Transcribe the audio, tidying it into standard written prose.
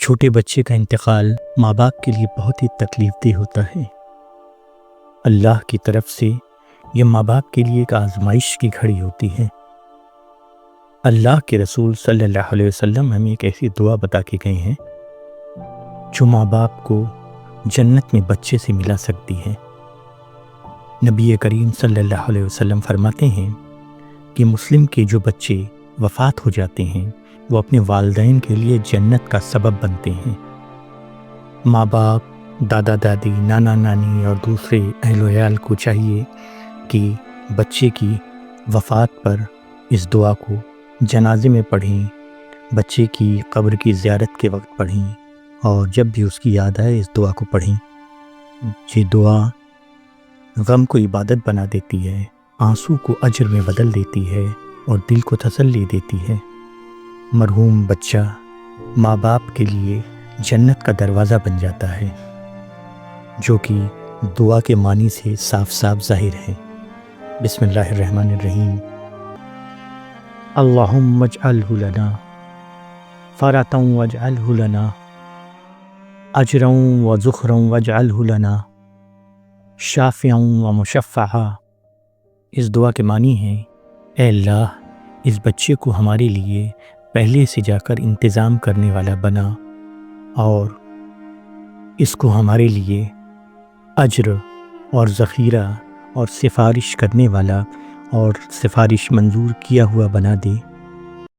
چھوٹے بچے کا انتقال ماں باپ کے لیے بہت ہی تکلیف دہ ہوتا ہے۔ اللہ کی طرف سے یہ ماں باپ کے لیے ایک آزمائش کی گھڑی ہوتی ہے۔ اللہ کے رسول صلی اللہ علیہ وسلم ہمیں ایک ایسی دعا بتا کے گئے ہیں جو ماں باپ کو جنت میں بچے سے ملا سکتی ہے۔ نبی کریم صلی اللہ علیہ وسلم فرماتے ہیں کہ مسلم کے جو بچے وفات ہو جاتے ہیں وہ اپنے والدین کے لیے جنت کا سبب بنتے ہیں۔ ماں باپ، دادا دادی، نانا نانی اور دوسرے اہل و عیال کو چاہیے کہ بچے کی وفات پر اس دعا کو جنازے میں پڑھیں، بچے کی قبر کی زیارت کے وقت پڑھیں اور جب بھی اس کی یاد آئے اس دعا کو پڑھیں۔ یہ دعا غم کو عبادت بنا دیتی ہے، آنسو کو اجر میں بدل دیتی ہے اور دل کو تسلی دیتی ہے۔ مرحوم بچہ ماں باپ کے لیے جنت کا دروازہ بن جاتا ہے، جو کہ دعا کے معنی سے صاف صاف ظاہر ہے۔ بسم اللہ الرحمن الرحیم۔ اللہم اجعلہ لنا فرطا واجعلہ لنا اجرا وذخرا واجعلہ لنا شافعا ومشفعا۔ اس دعا کے معنی ہے، اے اللہ اس بچے کو ہمارے لیے پہلے سے جا کر انتظام کرنے والا بنا اور اس کو ہمارے لیے اجر اور ذخیرہ اور سفارش کرنے والا اور سفارش منظور کیا ہوا بنا دے۔